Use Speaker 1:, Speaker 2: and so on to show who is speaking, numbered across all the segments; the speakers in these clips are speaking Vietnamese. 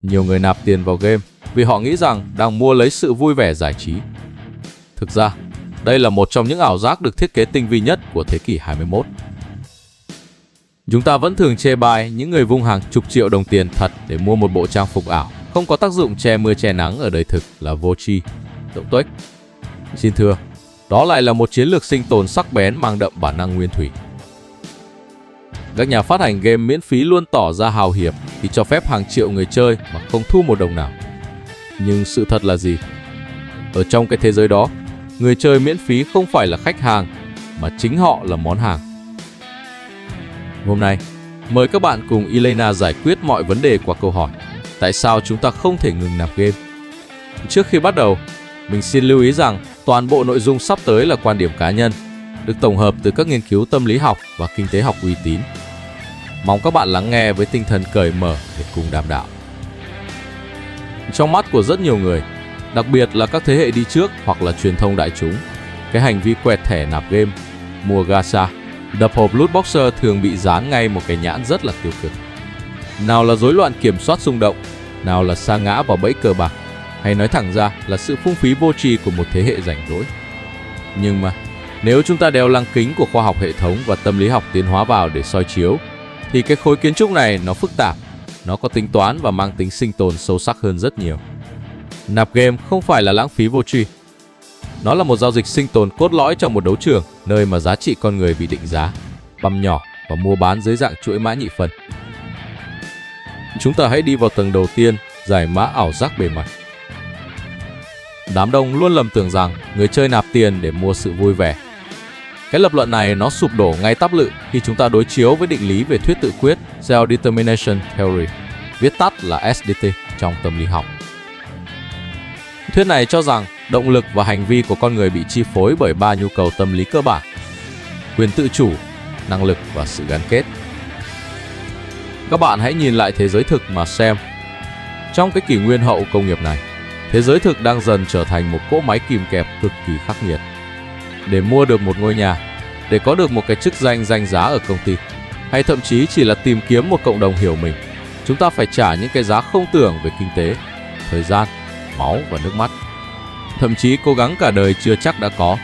Speaker 1: Nhiều người nạp tiền vào game vì họ nghĩ rằng đang mua lấy sự vui vẻ giải trí. Thực ra, đây là một trong những ảo giác được thiết kế tinh vi nhất của thế kỷ 21. Chúng ta vẫn thường chê bai những người vung hàng chục triệu đồng tiền thật để mua một bộ trang phục ảo không có tác dụng che mưa che nắng ở đời thực là vô tri, đậu tuếch. Xin thưa, đó lại là một chiến lược sinh tồn sắc bén mang đậm bản năng nguyên thủy. Các nhà phát hành game miễn phí luôn tỏ ra hào hiệp khi cho phép hàng triệu người chơi mà không thu một đồng nào. Nhưng sự thật là gì? Ở trong cái thế giới đó, người chơi miễn phí không phải là khách hàng, mà chính họ là món hàng. Hôm nay, mời các bạn cùng Elena giải quyết mọi vấn đề qua câu hỏi: tại sao chúng ta không thể ngừng nạp game? Trước khi bắt đầu, mình xin lưu ý rằng toàn bộ nội dung sắp tới là quan điểm cá nhân, được tổng hợp từ các nghiên cứu tâm lý học và kinh tế học uy tín. Mong các bạn lắng nghe với tinh thần cởi mở để cùng đàm đạo. Trong mắt của rất nhiều người, đặc biệt là các thế hệ đi trước hoặc là truyền thông đại chúng, cái hành vi quẹt thẻ nạp game, mua gacha, đập hộp loot boxer thường bị dán ngay một cái nhãn rất là tiêu cực. Nào là rối loạn kiểm soát xung động, nào là sa ngã vào bẫy cờ bạc, hay nói thẳng ra là sự phung phí vô tri của một thế hệ rảnh rỗi. Nhưng mà, nếu chúng ta đeo lăng kính của khoa học hệ thống và tâm lý học tiến hóa vào để soi chiếu, thì cái khối kiến trúc này nó phức tạp, nó có tính toán và mang tính sinh tồn sâu sắc hơn rất nhiều. Nạp game không phải là lãng phí vô tri. Nó là một giao dịch sinh tồn cốt lõi trong một đấu trường, nơi mà giá trị con người bị định giá, băm nhỏ và mua bán dưới dạng chuỗi mã nhị phân. Chúng ta hãy đi vào tầng đầu tiên, giải mã ảo giác bề mặt. Đám đông luôn lầm tưởng rằng người chơi nạp tiền để mua sự vui vẻ. Cái lập luận này nó sụp đổ ngay tắp lự khi chúng ta đối chiếu với định lý về thuyết tự quyết Self-Determination Theory, viết tắt là SDT trong tâm lý học. Thuyết này cho rằng động lực và hành vi của con người bị chi phối bởi ba nhu cầu tâm lý cơ bản: quyền tự chủ, năng lực và sự gắn kết. Các bạn hãy nhìn lại thế giới thực mà xem. Trong cái kỷ nguyên hậu công nghiệp này, thế giới thực đang dần trở thành một cỗ máy kìm kẹp cực kỳ khắc nghiệt. Để mua được một ngôi nhà, để có được một cái chức danh danh giá ở công ty, hay thậm chí chỉ là tìm kiếm một cộng đồng hiểu mình, chúng ta phải trả những cái giá không tưởng về kinh tế, thời gian, máu và nước mắt. Thậm chí cố gắng cả đời chưa chắc đã có.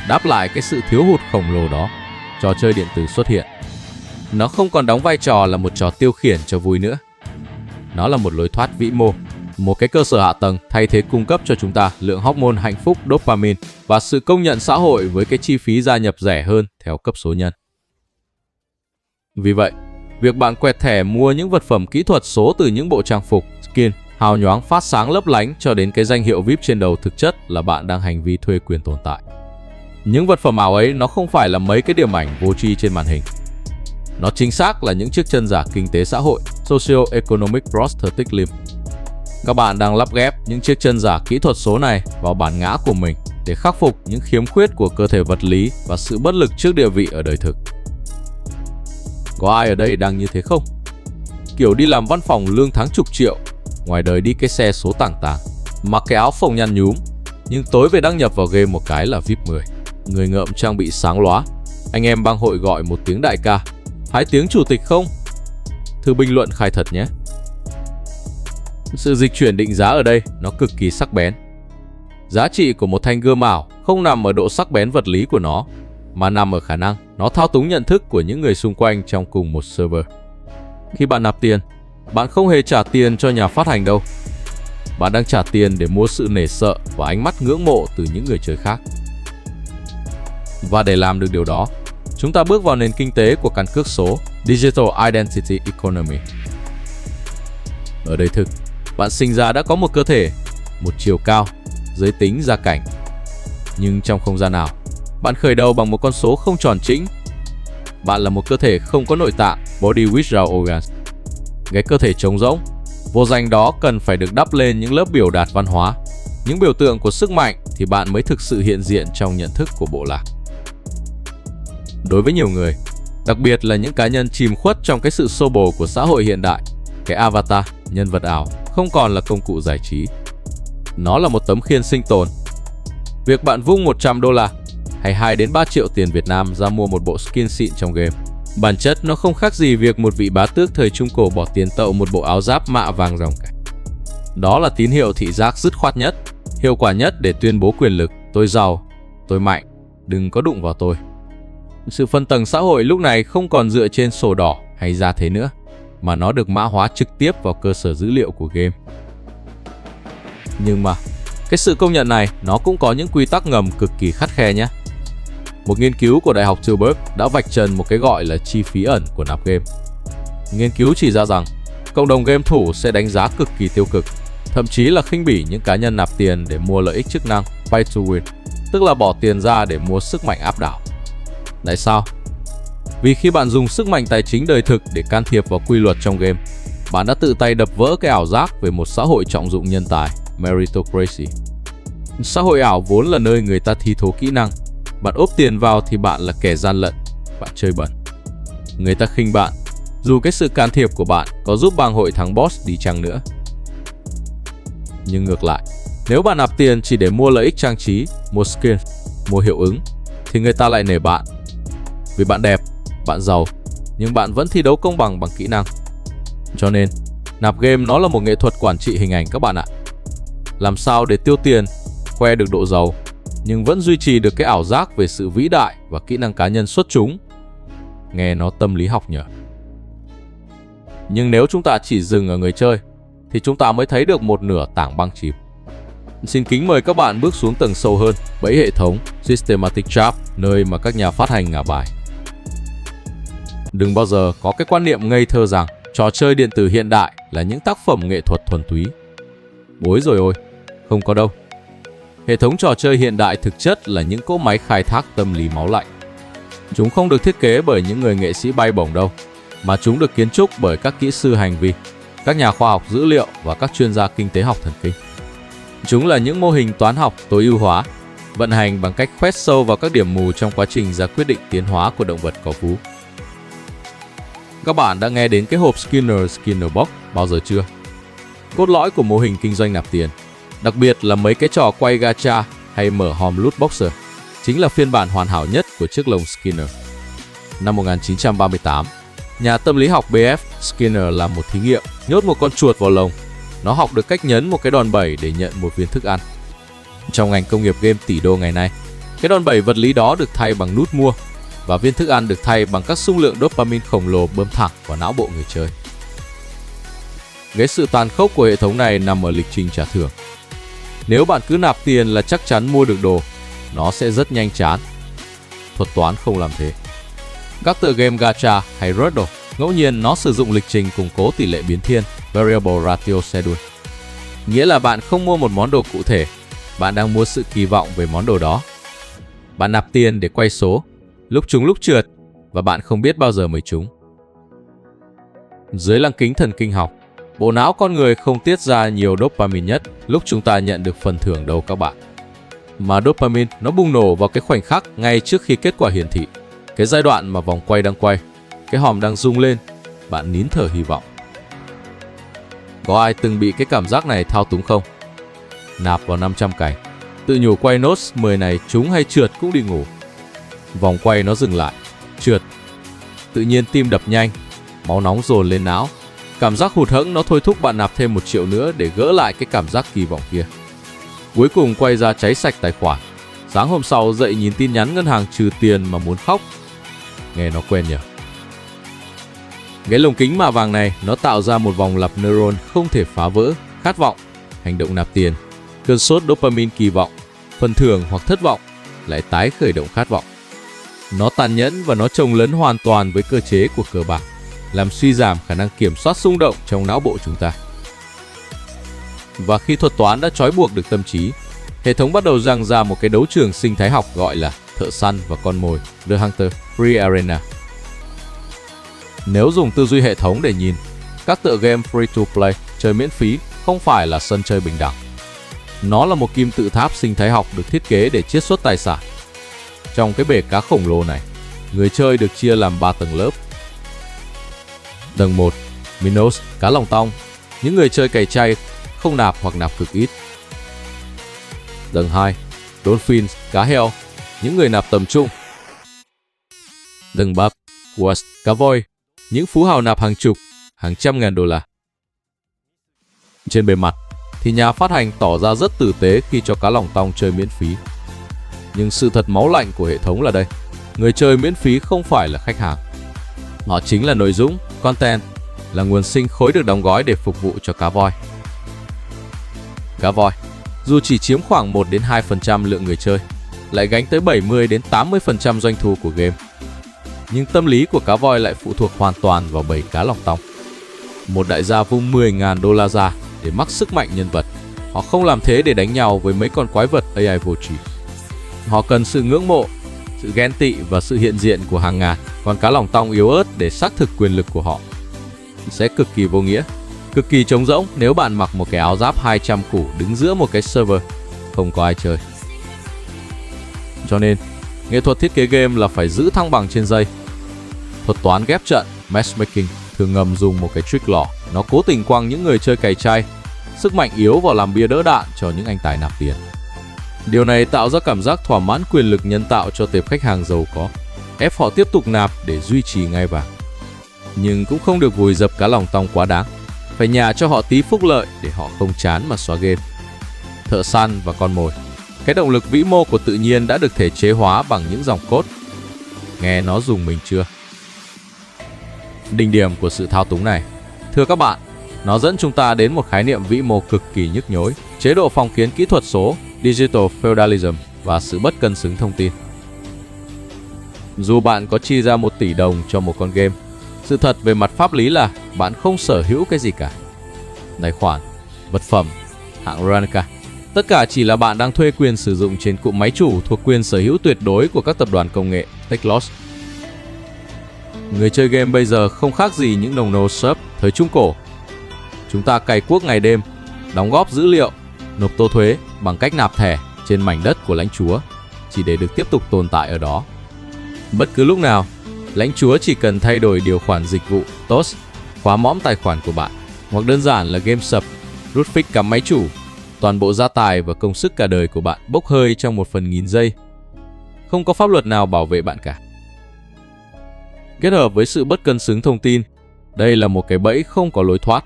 Speaker 1: Đáp lại cái sự thiếu hụt khổng lồ đó, trò chơi điện tử xuất hiện. Nó không còn đóng vai trò là một trò tiêu khiển cho vui nữa. Nó là một lối thoát vĩ mô, một cái cơ sở hạ tầng thay thế cung cấp cho chúng ta lượng hormone hạnh phúc dopamine và sự công nhận xã hội với cái chi phí gia nhập rẻ hơn theo cấp số nhân. Vì vậy, việc bạn quẹt thẻ mua những vật phẩm kỹ thuật số từ những bộ trang phục, skin, hào nhoáng phát sáng lấp lánh cho đến cái danh hiệu VIP trên đầu, thực chất là bạn đang hành vi thuê quyền tồn tại. Những vật phẩm ảo ấy nó không phải là mấy cái điểm ảnh vô tri trên màn hình. Nó chính xác là những chiếc chân giả kinh tế xã hội, Socio-Economic Prosthetic Limb. Các bạn đang lắp ghép những chiếc chân giả kỹ thuật số này vào bản ngã của mình để khắc phục những khiếm khuyết của cơ thể vật lý và sự bất lực trước địa vị ở đời thực. Có ai ở đây đang như thế không? Kiểu đi làm văn phòng lương tháng chục triệu, ngoài đời đi cái xe số tàng tàng, mặc cái áo phông nhăn nhúm, nhưng tối về đăng nhập vào game một cái là VIP 10. Người ngợm trang bị sáng lóa, anh em bang hội gọi một tiếng đại ca, 2 tiếng chủ tịch không? Thư bình luận khai thật nhé. Sự dịch chuyển định giá ở đây nó cực kỳ sắc bén. Giá trị của một thanh gươm ảo không nằm ở độ sắc bén vật lý của nó, mà nằm ở khả năng nó thao túng nhận thức của những người xung quanh trong cùng một server. Khi bạn nạp tiền, bạn không hề trả tiền cho nhà phát hành đâu. Bạn đang trả tiền để mua sự nể sợ và ánh mắt ngưỡng mộ từ những người chơi khác. Và để làm được điều đó, chúng ta bước vào nền kinh tế của căn cước số, Digital Identity Economy. Ở đời thực, bạn sinh ra đã có một cơ thể, một chiều cao, giới tính, gia cảnh. Nhưng trong không gian nào, bạn khởi đầu bằng một con số không tròn trĩnh. Bạn là một cơ thể không có nội tạng, body without organs. Cái cơ thể trống rỗng, vô danh đó cần phải được đắp lên những lớp biểu đạt văn hóa, những biểu tượng của sức mạnh thì bạn mới thực sự hiện diện trong nhận thức của bộ lạc. Đối với nhiều người, đặc biệt là những cá nhân chìm khuất trong cái sự xô bồ của xã hội hiện đại, cái avatar, nhân vật ảo không còn là công cụ giải trí. Nó là một tấm khiên sinh tồn. Việc bạn vung $100 hay 2 đến 3 triệu tiền Việt Nam ra mua một bộ skin xịn trong game Bản chất nó không khác gì việc một vị bá tước thời Trung Cổ bỏ tiền tậu một bộ áo giáp mạ vàng ròng cả. Đó là tín hiệu thị giác dứt khoát nhất, hiệu quả nhất để tuyên bố quyền lực, tôi giàu, tôi mạnh, đừng có đụng vào tôi. Sự phân tầng xã hội lúc này không còn dựa trên sổ đỏ hay gia thế nữa, mà nó được mã hóa trực tiếp vào cơ sở dữ liệu của game. Nhưng mà, cái sự công nhận này nó cũng có những quy tắc ngầm cực kỳ khắt khe nhé. Một nghiên cứu của Đại học Tilburg đã vạch trần một cái gọi là chi phí ẩn của nạp game. Nghiên cứu chỉ ra rằng, cộng đồng game thủ sẽ đánh giá cực kỳ tiêu cực, thậm chí là khinh bỉ những cá nhân nạp tiền để mua lợi ích chức năng pay to win, tức là bỏ tiền ra để mua sức mạnh áp đảo. Tại sao? Vì khi bạn dùng sức mạnh tài chính đời thực để can thiệp vào quy luật trong game, bạn đã tự tay đập vỡ cái ảo giác về một xã hội trọng dụng nhân tài, meritocracy. Xã hội ảo vốn là nơi người ta thi thố kỹ năng. Bạn ốp tiền vào thì bạn là kẻ gian lận, bạn chơi bẩn. Người ta khinh bạn, dù cái sự can thiệp của bạn có giúp bang hội thắng boss đi chăng nữa. Nhưng ngược lại, nếu bạn nạp tiền chỉ để mua lợi ích trang trí, mua skin, mua hiệu ứng, thì người ta lại nể bạn. Vì bạn đẹp, bạn giàu, nhưng bạn vẫn thi đấu công bằng bằng kỹ năng. Cho nên, nạp game nó là một nghệ thuật quản trị hình ảnh các bạn ạ. Làm sao để tiêu tiền, khoe được độ giàu, nhưng vẫn duy trì được cái ảo giác về sự vĩ đại và kỹ năng cá nhân xuất chúng. Nghe nó tâm lý học nhỉ? Nhưng nếu chúng ta chỉ dừng ở người chơi, thì chúng ta mới thấy được một nửa tảng băng chìm. Xin kính mời các bạn bước xuống tầng sâu hơn, bẫy hệ thống Systematic Trap, nơi mà các nhà phát hành ngả bài. Đừng bao giờ có cái quan niệm ngây thơ rằng trò chơi điện tử hiện đại là những tác phẩm nghệ thuật thuần túy. Bối rồi ôi, không có đâu. Hệ thống trò chơi hiện đại thực chất là những cỗ máy khai thác tâm lý máu lạnh. Chúng không được thiết kế bởi những người nghệ sĩ bay bổng đâu, mà chúng được kiến trúc bởi các kỹ sư hành vi, các nhà khoa học dữ liệu và các chuyên gia kinh tế học thần kinh. Chúng là những mô hình toán học tối ưu hóa, vận hành bằng cách khoét sâu vào các điểm mù trong quá trình ra quyết định tiến hóa của động vật có vú. Các bạn đã nghe đến cái hộp Skinner Box bao giờ chưa? Cốt lõi của mô hình kinh doanh nạp tiền, đặc biệt là mấy cái trò quay gacha hay mở hòm loot boxer, chính là phiên bản hoàn hảo nhất của chiếc lồng Skinner. Năm 1938, nhà tâm lý học B.F. Skinner làm một thí nghiệm nhốt một con chuột vào lồng. Nó học được cách nhấn một cái đòn bẩy để nhận một viên thức ăn. Trong ngành công nghiệp game tỷ đô ngày nay, cái đòn bẩy vật lý đó được thay bằng nút mua và viên thức ăn được thay bằng các xung lượng dopamine khổng lồ bơm thẳng vào não bộ người chơi. Cái sự tàn khốc của hệ thống này nằm ở lịch trình trả thưởng. Nếu bạn cứ nạp tiền là chắc chắn mua được đồ, nó sẽ rất nhanh chán. Thuật toán không làm thế. Các tựa game gacha hay Riddle, ngẫu nhiên nó sử dụng lịch trình củng cố tỷ lệ biến thiên, Variable Ratio Schedule. Nghĩa là bạn không mua một món đồ cụ thể, bạn đang mua sự kỳ vọng về món đồ đó. Bạn nạp tiền để quay số, lúc trúng lúc trượt, và bạn không biết bao giờ mới trúng. Dưới lăng kính thần kinh học, bộ não con người không tiết ra nhiều dopamine nhất lúc chúng ta nhận được phần thưởng đâu các bạn. Mà dopamine nó bùng nổ vào cái khoảnh khắc ngay trước khi kết quả hiển thị. Cái giai đoạn mà vòng quay đang quay, cái hòm đang rung lên, bạn nín thở hy vọng. Có ai từng bị cái cảm giác này thao túng không? Nạp vào 500 cảnh, tự nhủ quay nốt 10 này trúng hay trượt cũng đi ngủ. Vòng quay nó dừng lại, trượt. Tự nhiên tim đập nhanh, máu nóng dồn lên não. Cảm giác hụt hẫng nó thôi thúc bạn nạp thêm 1 triệu nữa để gỡ lại cái cảm giác kỳ vọng kia. Cuối cùng quay ra cháy sạch tài khoản. Sáng hôm sau dậy nhìn tin nhắn ngân hàng trừ tiền mà muốn khóc. Nghe nó quen nhỉ? Cái lồng kính mạ vàng này nó tạo ra một vòng lặp neuron không thể phá vỡ, khát vọng, hành động nạp tiền, cơn sốt dopamine kỳ vọng, phần thưởng hoặc thất vọng, lại tái khởi động khát vọng. Nó tàn nhẫn và nó chồng lấn hoàn toàn với cơ chế của cờ bạc, làm suy giảm khả năng kiểm soát xung động trong não bộ chúng ta. Và khi thuật toán đã trói buộc được tâm trí, hệ thống bắt đầu giằng ra một cái đấu trường sinh thái học gọi là thợ săn và con mồi, The Hunter Free Arena. Nếu dùng tư duy hệ thống để nhìn, các tựa game free to play, chơi miễn phí không phải là sân chơi bình đẳng. Nó là một kim tự tháp sinh thái học được thiết kế để chiết xuất tài sản. Trong cái bể cá khổng lồ này, người chơi được chia làm 3 tầng lớp. Tầng 1, Minnows, cá lòng tong, những người chơi cày chay, không nạp hoặc nạp cực ít. Tầng 2, Dolphins, cá heo, những người nạp tầm trung. Tầng 3, Quest, cá voi, những phú hào nạp hàng chục, hàng trăm ngàn đô la. Trên bề mặt thì nhà phát hành tỏ ra rất tử tế khi cho cá lòng tong chơi miễn phí. Nhưng sự thật máu lạnh của hệ thống là đây, người chơi miễn phí không phải là khách hàng. Họ chính là nội dung, content, là nguồn sinh khối được đóng gói để phục vụ cho cá voi. Cá voi, dù chỉ chiếm khoảng 1 đến 2% lượng người chơi, lại gánh tới 70 đến 80% doanh thu của game. Nhưng tâm lý của cá voi lại phụ thuộc hoàn toàn vào bầy cá lòng tong. Một đại gia vung 10.000 đô la ra để mắc sức mạnh nhân vật. Họ không làm thế để đánh nhau với mấy con quái vật AI vô tri. Họ cần sự ngưỡng mộ, sự ghen tị và sự hiện diện của hàng ngàn con cá lòng tong yếu ớt để xác thực quyền lực của họ. Sẽ cực kỳ vô nghĩa, cực kỳ trống rỗng nếu bạn mặc một cái áo giáp 200 củ đứng giữa một cái server không có ai chơi. Cho nên, nghệ thuật thiết kế game là phải giữ thăng bằng trên dây. Thuật toán ghép trận, matchmaking thường ngầm dùng một cái trick lọ. Nó cố tình quăng những người chơi cày chay, sức mạnh yếu vào làm bia đỡ đạn cho những anh tài nạp tiền. Điều này tạo ra cảm giác thỏa mãn quyền lực nhân tạo cho tệp khách hàng giàu có, ép họ tiếp tục nạp để duy trì ngai vàng. Nhưng cũng không được vùi dập cá lòng tong quá đáng, phải nhả cho họ tí phúc lợi để họ không chán mà xóa game. Thợ săn và con mồi, cái động lực vĩ mô của tự nhiên đã được thể chế hóa bằng những dòng code. Nghe nó dùng mình chưa? Đỉnh điểm của sự thao túng này, thưa các bạn, nó dẫn chúng ta đến một khái niệm vĩ mô cực kỳ nhức nhối, chế độ phong kiến kỹ thuật số, digital feudalism và sự bất cân xứng thông tin. Dù bạn có chi ra 1 tỷ đồng cho một con game, sự thật về mặt pháp lý là bạn không sở hữu cái gì cả. Tài khoản, vật phẩm, hạng Ranka, tất cả chỉ là bạn đang thuê quyền sử dụng trên cụm máy chủ thuộc quyền sở hữu tuyệt đối của các tập đoàn công nghệ Techlos. Người chơi game bây giờ không khác gì những đồng nô sớp thời Trung Cổ. Chúng ta cày cuốc ngày đêm, đóng góp dữ liệu, nộp tô thuế bằng cách nạp thẻ trên mảnh đất của lãnh chúa chỉ để được tiếp tục tồn tại ở đó. Bất cứ lúc nào, lãnh chúa chỉ cần thay đổi điều khoản dịch vụ TOS, khóa mõm tài khoản của bạn, hoặc đơn giản là game sập, rút fix cắm máy chủ, toàn bộ gia tài và công sức cả đời của bạn bốc hơi trong 1/1000 giây. Không có pháp luật nào bảo vệ bạn cả. Kết hợp với sự bất cân xứng thông tin, đây là một cái bẫy không có lối thoát.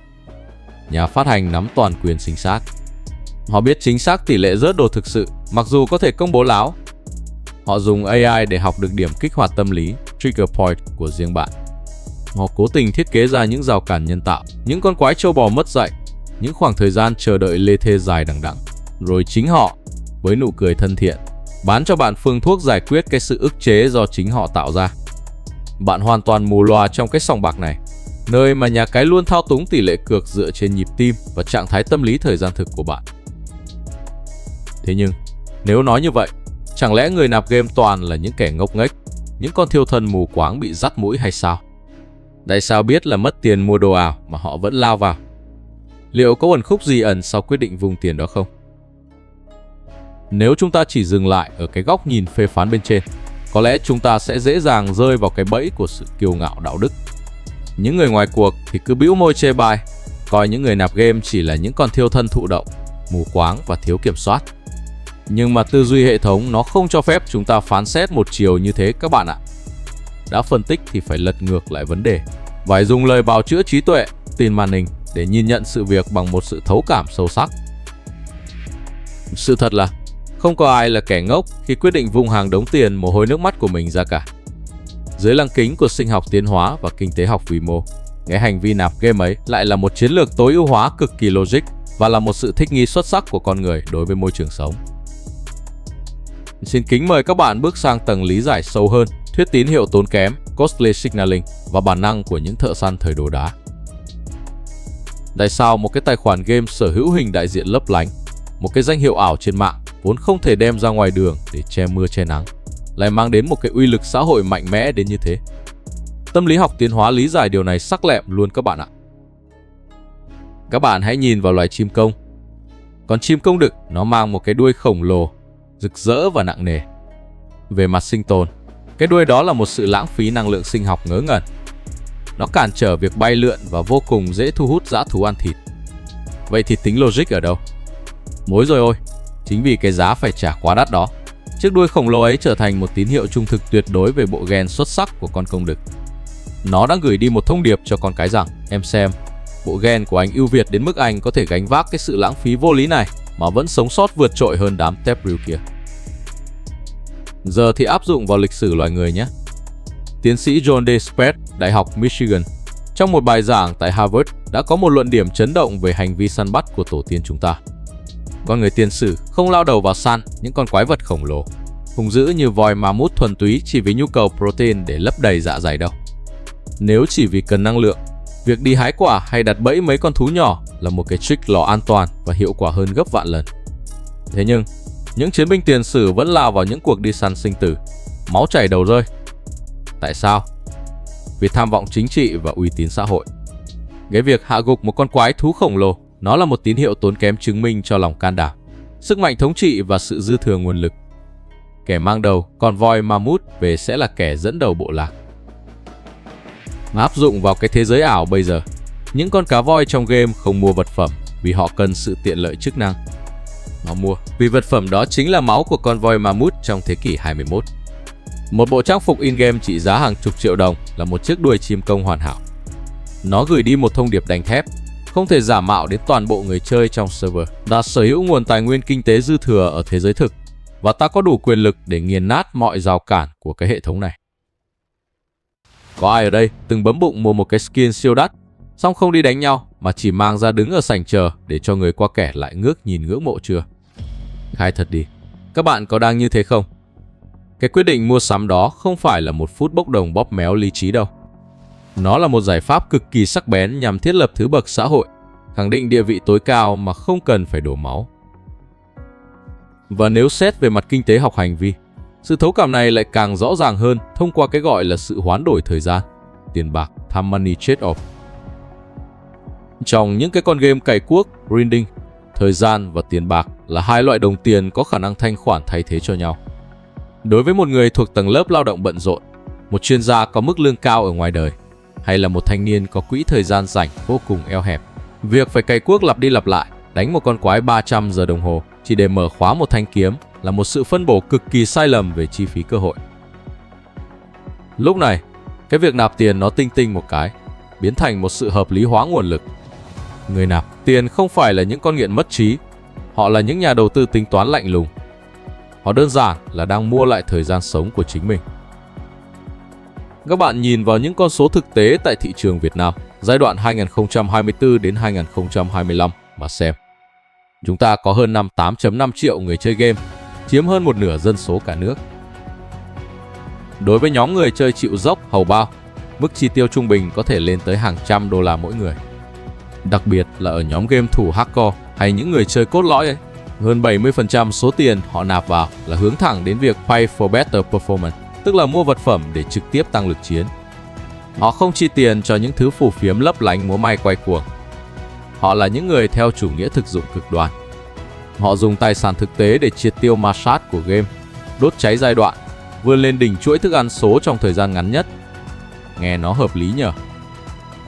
Speaker 1: Nhà phát hành nắm toàn quyền chính xác. Họ biết chính xác tỷ lệ rớt đồ thực sự, mặc dù có thể công bố láo. Họ dùng AI để học được điểm kích hoạt tâm lý, trigger point của riêng bạn. Họ cố tình thiết kế ra những rào cản nhân tạo, những con quái trâu bò mất dạy, những khoảng thời gian chờ đợi lê thê dài đằng đẵng. Rồi chính họ, với nụ cười thân thiện, bán cho bạn phương thuốc giải quyết cái sự ức chế do chính họ tạo ra. Bạn hoàn toàn mù lòa trong cái sòng bạc này, nơi mà nhà cái luôn thao túng tỷ lệ cược dựa trên nhịp tim và trạng thái tâm lý thời gian thực của bạn. Thế nhưng, nếu nói như vậy, chẳng lẽ người nạp game toàn là những kẻ ngốc nghếch, những con thiêu thân mù quáng bị dắt mũi hay sao? Tại sao biết là mất tiền mua đồ ảo mà họ vẫn lao vào? Liệu có uẩn khúc gì ẩn sau quyết định vùng tiền đó không? Nếu chúng ta chỉ dừng lại ở cái góc nhìn phê phán bên trên, có lẽ chúng ta sẽ dễ dàng rơi vào cái bẫy của sự kiêu ngạo đạo đức. Những người ngoài cuộc thì cứ bĩu môi chê bai, coi những người nạp game chỉ là những con thiêu thân thụ động, mù quáng và thiếu kiểm soát. Nhưng mà tư duy hệ thống nó không cho phép chúng ta phán xét một chiều như thế các bạn ạ. Đã phân tích thì phải lật ngược lại vấn đề, phải dùng lời bào chữa trí tuệ, tin màn hình để nhìn nhận sự việc bằng một sự thấu cảm sâu sắc. Sự thật là không có ai là kẻ ngốc khi quyết định vung hàng đống tiền mồ hôi nước mắt của mình ra cả. Dưới lăng kính của sinh học tiến hóa và kinh tế học vĩ mô, cái hành vi nạp game ấy lại là một chiến lược tối ưu hóa cực kỳ logic và là một sự thích nghi xuất sắc của con người đối với môi trường sống. Xin kính mời các bạn bước sang tầng lý giải sâu hơn thuyết tín hiệu tốn kém, costly signaling và bản năng của những thợ săn thời đồ đá. Tại sao một cái tài khoản game sở hữu hình đại diện lấp lánh, một cái danh hiệu ảo trên mạng vốn không thể đem ra ngoài đường để che mưa che nắng, lại mang đến một cái uy lực xã hội mạnh mẽ đến như thế? Tâm lý học tiến hóa lý giải điều này sắc lẹm luôn các bạn ạ. Các bạn hãy nhìn vào loài chim công. Con chim công đực nó mang một cái đuôi khổng lồ, rực rỡ và nặng nề. Về mặt sinh tồn, cái đuôi đó là một sự lãng phí năng lượng sinh học ngớ ngẩn. Nó cản trở việc bay lượn và vô cùng dễ thu hút dã thú ăn thịt. Vậy thì tính logic ở đâu? Mối rồi ôi, chính vì cái giá phải trả quá đắt đó, chiếc đuôi khổng lồ ấy trở thành một tín hiệu trung thực tuyệt đối về bộ gen xuất sắc của con công đực. Nó đang gửi đi một thông điệp cho con cái rằng, em xem, bộ gen của anh ưu việt đến mức anh có thể gánh vác cái sự lãng phí vô lý này mà vẫn sống sót vượt trội hơn đám tép riu kia. Giờ thì áp dụng vào lịch sử loài người nhé. Tiến sĩ John D. Speth, Đại học Michigan, trong một bài giảng tại Harvard đã có một luận điểm chấn động về hành vi săn bắt của tổ tiên chúng ta. Con người tiền sử không lao đầu vào săn những con quái vật khổng lồ, hung dữ như voi mammoth thuần túy chỉ vì nhu cầu protein để lấp đầy dạ dày đâu. Nếu chỉ vì cần năng lượng, việc đi hái quả hay đặt bẫy mấy con thú nhỏ là một cái trick lò an toàn và hiệu quả hơn gấp vạn lần. Thế nhưng, những chiến binh tiền sử vẫn lao vào những cuộc đi săn sinh tử, máu chảy đầu rơi. Tại sao? Vì tham vọng chính trị và uy tín xã hội. Cái việc hạ gục một con quái thú khổng lồ, nó là một tín hiệu tốn kém chứng minh cho lòng can đảm, sức mạnh thống trị và sự dư thừa nguồn lực. Kẻ mang đầu con voi mammoth về sẽ là kẻ dẫn đầu bộ lạc. Mà áp dụng vào cái thế giới ảo bây giờ, những con cá voi trong game không mua vật phẩm vì họ cần sự tiện lợi chức năng. Nó mua vì vật phẩm đó chính là máu của con voi mammoth trong thế kỷ 21. Một bộ trang phục in-game trị giá hàng chục triệu đồng là một chiếc đuôi chim công hoàn hảo. Nó gửi đi một thông điệp đanh thép, không thể giả mạo đến toàn bộ người chơi trong server đã sở hữu nguồn tài nguyên kinh tế dư thừa ở thế giới thực, và ta có đủ quyền lực để nghiền nát mọi rào cản của cái hệ thống này. Có ai ở đây từng bấm bụng mua một cái skin siêu đắt, xong không đi đánh nhau mà chỉ mang ra đứng ở sảnh chờ để cho người qua kẻ lại ngước nhìn ngưỡng mộ chưa? Khai thật đi, các bạn có đang như thế không? Cái quyết định mua sắm đó không phải là một phút bốc đồng bóp méo lý trí đâu. Nó là một giải pháp cực kỳ sắc bén nhằm thiết lập thứ bậc xã hội, khẳng định địa vị tối cao mà không cần phải đổ máu. Và nếu xét về mặt kinh tế học hành vi, sự thấu cảm này lại càng rõ ràng hơn thông qua cái gọi là sự hoán đổi thời gian, tiền bạc, time money trade-off. Trong những cái con game cày cuốc, grinding, thời gian và tiền bạc là hai loại đồng tiền có khả năng thanh khoản thay thế cho nhau. Đối với một người thuộc tầng lớp lao động bận rộn, một chuyên gia có mức lương cao ở ngoài đời, hay là một thanh niên có quỹ thời gian rảnh vô cùng eo hẹp, việc phải cày cuốc lặp đi lặp lại, đánh một con quái 300 giờ đồng hồ chỉ để mở khóa một thanh kiếm là một sự phân bổ cực kỳ sai lầm về chi phí cơ hội. Lúc này, cái việc nạp tiền nó tinh tinh một cái, biến thành một sự hợp lý hóa nguồn lực. Người nạp tiền không phải là những con nghiện mất trí, họ là những nhà đầu tư tính toán lạnh lùng. Họ đơn giản là đang mua lại thời gian sống của chính mình. Các bạn nhìn vào những con số thực tế tại thị trường Việt Nam giai đoạn 2024 đến 2025 mà xem. Chúng ta có hơn 58.5 triệu người chơi game, chiếm hơn một nửa dân số cả nước. Đối với nhóm người chơi chịu dốc hầu bao, mức chi tiêu trung bình có thể lên tới hàng trăm đô la mỗi người. Đặc biệt là ở nhóm game thủ hardcore hay những người chơi cốt lõi ấy, hơn 70% số tiền họ nạp vào là hướng thẳng đến việc pay for better performance, tức là mua vật phẩm để trực tiếp tăng lực chiến. Họ không chi tiền cho những thứ phù phiếm lấp lánh múa may quay cuồng. Họ là những người theo chủ nghĩa thực dụng cực đoan. Họ dùng tài sản thực tế để triệt tiêu ma sát của game, đốt cháy giai đoạn, vươn lên đỉnh chuỗi thức ăn số trong thời gian ngắn nhất. Nghe nó hợp lý nhờ.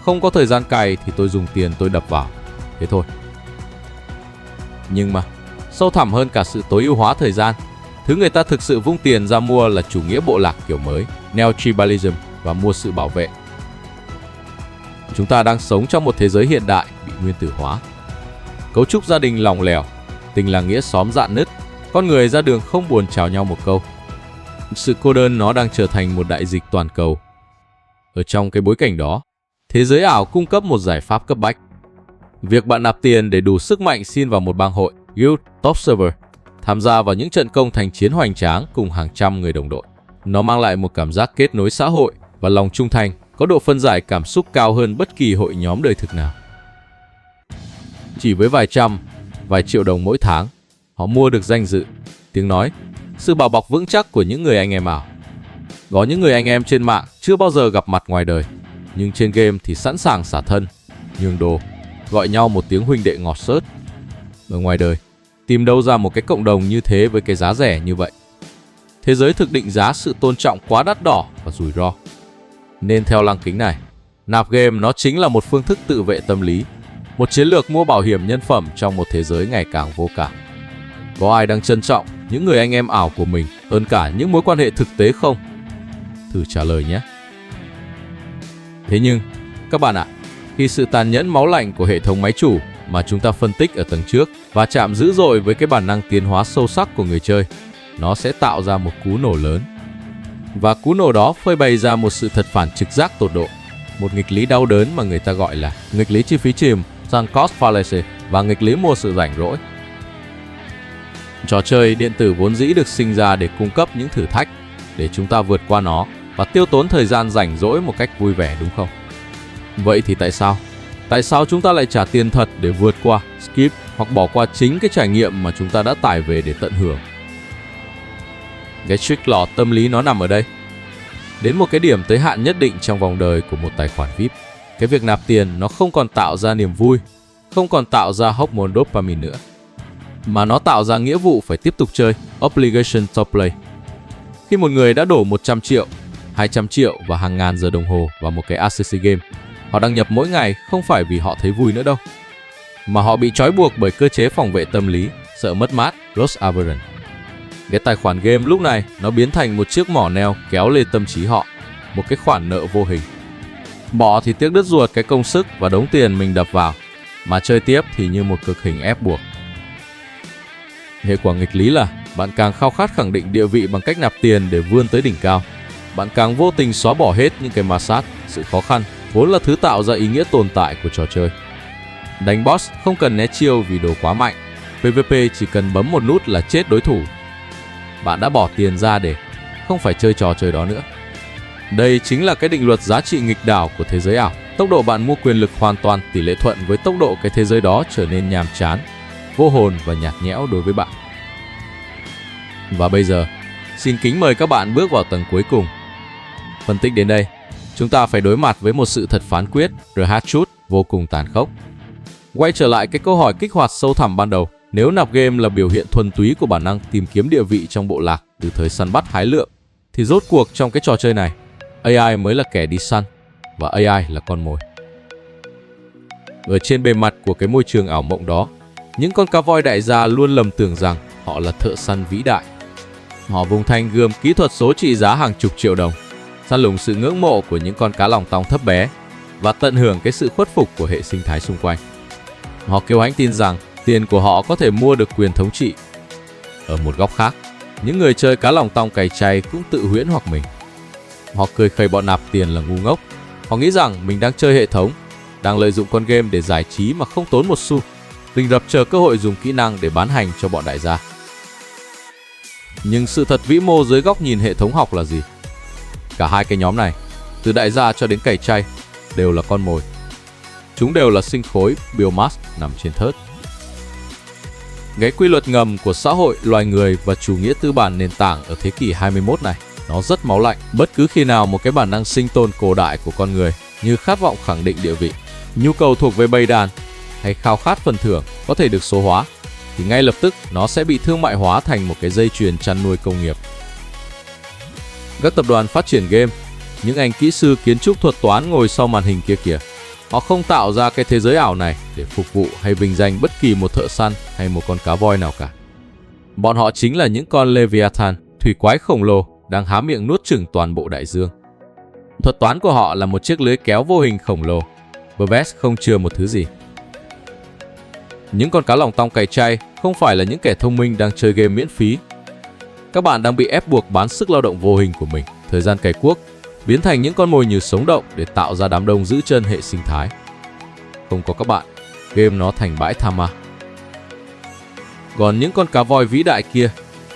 Speaker 1: Không có thời gian cày thì tôi dùng tiền tôi đập vào. Thế thôi. Nhưng mà, sâu thẳm hơn cả sự tối ưu hóa thời gian, thứ người ta thực sự vung tiền ra mua là chủ nghĩa bộ lạc kiểu mới, neo-tribalism, và mua sự bảo vệ. Chúng ta đang sống trong một thế giới hiện đại bị nguyên tử hóa. Cấu trúc gia đình lỏng lẻo, tình làng nghĩa xóm rạn nứt, con người ra đường không buồn chào nhau một câu. Sự cô đơn nó đang trở thành một đại dịch toàn cầu. Ở trong cái bối cảnh đó, thế giới ảo cung cấp một giải pháp cấp bách. Việc bạn nạp tiền để đủ sức mạnh xin vào một bang hội, guild, top server, tham gia vào những trận công thành chiến hoành tráng cùng hàng trăm người đồng đội. Nó mang lại một cảm giác kết nối xã hội và lòng trung thành, có độ phân giải cảm xúc cao hơn bất kỳ hội nhóm đời thực nào. Chỉ với vài trăm, vài triệu đồng mỗi tháng, họ mua được danh dự, tiếng nói, sự bảo bọc vững chắc của những người anh em ảo. Có những người anh em trên mạng chưa bao giờ gặp mặt ngoài đời, nhưng trên game thì sẵn sàng xả thân, nhường đồ, gọi nhau một tiếng huynh đệ ngọt xớt. Ở ngoài đời, tìm đâu ra một cái cộng đồng như thế với cái giá rẻ như vậy. Thế giới thực định giá sự tôn trọng quá đắt đỏ và rủi ro. Nên theo lăng kính này, nạp game nó chính là một phương thức tự vệ tâm lý, một chiến lược mua bảo hiểm nhân phẩm trong một thế giới ngày càng vô cảm. Có ai đang trân trọng những người anh em ảo của mình hơn cả những mối quan hệ thực tế không? Thử trả lời nhé. Thế nhưng, các bạn ạ, khi sự tàn nhẫn máu lạnh của hệ thống máy chủ mà chúng ta phân tích ở tầng trước và chạm dữ dội với cái bản năng tiến hóa sâu sắc của người chơi, nó sẽ tạo ra một cú nổ lớn. Và cú nổ đó phơi bày ra một sự thật phản trực giác tột độ, một nghịch lý đau đớn mà người ta gọi là nghịch lý chi phí chìm, sunk cost fallacy, và nghịch lý mua sự rảnh rỗi. Trò chơi điện tử vốn dĩ được sinh ra để cung cấp những thử thách, để chúng ta vượt qua nó và tiêu tốn thời gian rảnh rỗi một cách vui vẻ, đúng không? Vậy thì tại sao? Tại sao chúng ta lại trả tiền thật để vượt qua, skip hoặc bỏ qua chính cái trải nghiệm mà chúng ta đã tải về để tận hưởng? Cái trick lọ tâm lý nó nằm ở đây. Đến một cái điểm tới hạn nhất định trong vòng đời của một tài khoản VIP, cái việc nạp tiền nó không còn tạo ra niềm vui, không còn tạo ra hormone dopamine nữa, mà nó tạo ra nghĩa vụ phải tiếp tục chơi, obligation to play. Khi một người đã đổ 100 triệu, 200 triệu và hàng ngàn giờ đồng hồ vào một cái ACC game, họ đăng nhập mỗi ngày không phải vì họ thấy vui nữa đâu, mà họ bị trói buộc bởi cơ chế phòng vệ tâm lý, sợ mất mát, loss aversion. Cái tài khoản game lúc này nó biến thành một chiếc mỏ neo kéo lên tâm trí họ, một cái khoản nợ vô hình. Bỏ thì tiếc đứt ruột cái công sức và đống tiền mình đập vào, mà chơi tiếp thì như một cực hình ép buộc. Hệ quả nghịch lý là bạn càng khao khát khẳng định địa vị bằng cách nạp tiền để vươn tới đỉnh cao, bạn càng vô tình xóa bỏ hết những cái ma sát, sự khó khăn vốn là thứ tạo ra ý nghĩa tồn tại của trò chơi. Đánh boss không cần né chiêu vì đồ quá mạnh, PvP chỉ cần bấm một nút là chết đối thủ. Bạn đã bỏ tiền ra để không phải chơi trò chơi đó nữa. Đây chính là cái định luật giá trị nghịch đảo của thế giới ảo. Tốc độ bạn mua quyền lực hoàn toàn tỷ lệ thuận với tốc độ cái thế giới đó trở nên nhàm chán, vô hồn và nhạt nhẽo đối với bạn. Và bây giờ, xin kính mời các bạn bước vào tầng cuối cùng. Phân tích đến đây, chúng ta phải đối mặt với một sự thật phán quyết, the hard truth, vô cùng tàn khốc. Quay trở lại cái câu hỏi kích hoạt sâu thẳm ban đầu, nếu nạp game là biểu hiện thuần túy của bản năng tìm kiếm địa vị trong bộ lạc từ thời săn bắt hái lượm, thì rốt cuộc trong cái trò chơi này, AI mới là kẻ đi săn và AI là con mồi. Ở trên bề mặt của cái môi trường ảo mộng đó, những con cá voi đại gia luôn lầm tưởng rằng họ là thợ săn vĩ đại. Họ vùng thanh gươm kỹ thuật số trị giá hàng chục triệu đồng, săn lùng sự ngưỡng mộ của những con cá lòng tong thấp bé và tận hưởng cái sự khuất phục của hệ sinh thái xung quanh. Họ kiêu hãnh tin rằng tiền của họ có thể mua được quyền thống trị. Ở một góc khác, những người chơi cá lòng tong cày chay cũng tự huyễn hoặc mình. Họ cười khẩy bọn nạp tiền là ngu ngốc. Họ nghĩ rằng mình đang chơi hệ thống, đang lợi dụng con game để giải trí mà không tốn một xu, rình rập chờ cơ hội dùng kỹ năng để bán hành cho bọn đại gia. Nhưng sự thật vĩ mô dưới góc nhìn hệ thống học là gì? Cả hai cái nhóm này, từ đại gia cho đến cày chay, đều là con mồi. Chúng đều là sinh khối, biomass nằm trên thớt. Cái quy luật ngầm của xã hội, loài người và chủ nghĩa tư bản nền tảng ở thế kỷ 21 này, nó rất máu lạnh. Bất cứ khi nào một cái bản năng sinh tồn cổ đại của con người như khát vọng khẳng định địa vị, nhu cầu thuộc về bầy đàn hay khao khát phần thưởng có thể được số hóa, thì ngay lập tức nó sẽ bị thương mại hóa thành một cái dây chuyền chăn nuôi công nghiệp. Các tập đoàn phát triển game, những anh kỹ sư kiến trúc thuật toán ngồi sau màn hình kia kìa, họ không tạo ra cái thế giới ảo này để phục vụ hay vinh danh bất kỳ một thợ săn hay một con cá voi nào cả. Bọn họ chính là những con Leviathan, thủy quái khổng lồ đang há miệng nuốt chửng toàn bộ đại dương. Thuật toán của họ là một chiếc lưới kéo vô hình khổng lồ, Burvest không chừa một thứ gì. Những con cá lòng tong cày chay không phải là những kẻ thông minh đang chơi game miễn phí. Các bạn đang bị ép buộc bán sức lao động vô hình của mình, thời gian cày cuốc, biến thành những con mồi nhử sống động để tạo ra đám đông giữ chân hệ sinh thái. Không có các bạn, game nó thành bãi tha ma. Còn những con cá voi vĩ đại kia,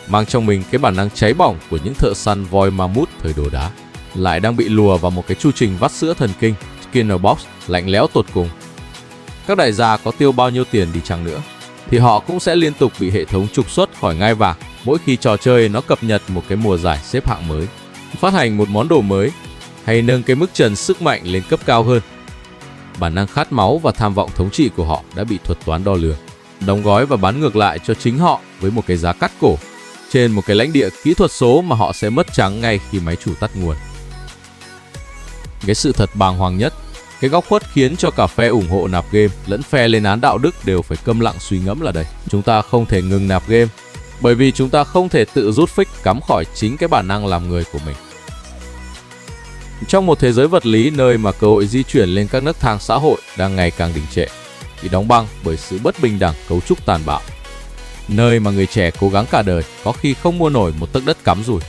Speaker 1: mang trong mình cái bản năng cháy bỏng của những thợ săn voi mammoth thời đồ đá, lại đang bị lùa vào một cái chu trình vắt sữa thần kinh, Skinner Box, lạnh lẽo tột cùng. Các đại gia có tiêu bao nhiêu tiền đi chăng nữa, thì họ cũng sẽ liên tục bị hệ thống trục xuất khỏi ngai vàng mỗi khi trò chơi nó cập nhật một cái mùa giải xếp hạng mới, phát hành một món đồ mới, hay nâng cái mức trần sức mạnh lên cấp cao hơn. Bản năng khát máu và tham vọng thống trị của họ đã bị thuật toán đo lường, đóng gói và bán ngược lại cho chính họ với một cái giá cắt cổ trên một cái lãnh địa kỹ thuật số mà họ sẽ mất trắng ngay khi máy chủ tắt nguồn. Cái sự thật bàng hoàng nhất, cái góc khuất khiến cho cả phe ủng hộ nạp game lẫn phe lên án đạo đức đều phải câm lặng suy ngẫm là đây. Chúng ta không thể ngừng nạp game, bởi vì chúng ta không thể tự rút phích cắm khỏi chính cái bản năng làm người của mình. Trong một thế giới vật lý nơi mà cơ hội di chuyển lên các nấc thang xã hội đang ngày càng đình trệ, bị đóng băng bởi sự bất bình đẳng cấu trúc tàn bạo. Nơi mà người trẻ cố gắng cả đời có khi không mua nổi một tấc đất cắm rủi.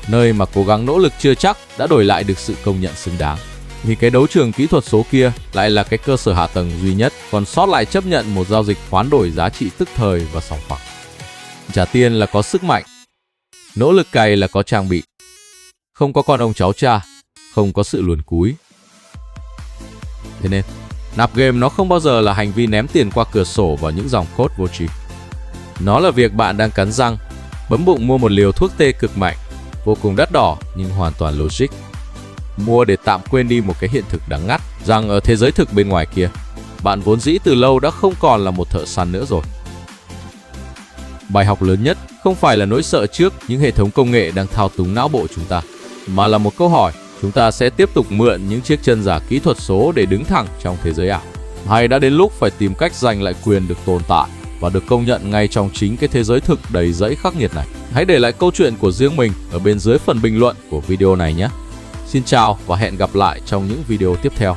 Speaker 1: Nơi mà cố gắng nỗ lực chưa chắc đã đổi lại được sự công nhận xứng đáng. Vì cái đấu trường kỹ thuật số kia lại là cái cơ sở hạ tầng duy nhất còn sót lại chấp nhận một giao dịch hoán đổi giá trị tức thời và sòng phẳng. Trả tiền là có sức mạnh, nỗ lực cày là có trang bị. Không có con ông cháu cha, không có sự luồn cúi. Thế nên, nạp game nó không bao giờ là hành vi ném tiền qua cửa sổ vào những dòng code vô tri. Nó là việc bạn đang cắn răng, bấm bụng mua một liều thuốc tê cực mạnh, vô cùng đắt đỏ nhưng hoàn toàn logic. Mua để tạm quên đi một cái hiện thực đắng ngắt rằng ở thế giới thực bên ngoài kia, bạn vốn dĩ từ lâu đã không còn là một thợ săn nữa rồi. Bài học lớn nhất không phải là nỗi sợ trước những hệ thống công nghệ đang thao túng não bộ chúng ta, mà là một câu hỏi: chúng ta sẽ tiếp tục mượn những chiếc chân giả kỹ thuật số để đứng thẳng trong thế giới ảo, hay đã đến lúc phải tìm cách giành lại quyền được tồn tại và được công nhận ngay trong chính cái thế giới thực đầy rẫy khắc nghiệt này? Hãy để lại câu chuyện của riêng mình ở bên dưới phần bình luận của video này nhé. Xin chào và hẹn gặp lại trong những video tiếp theo.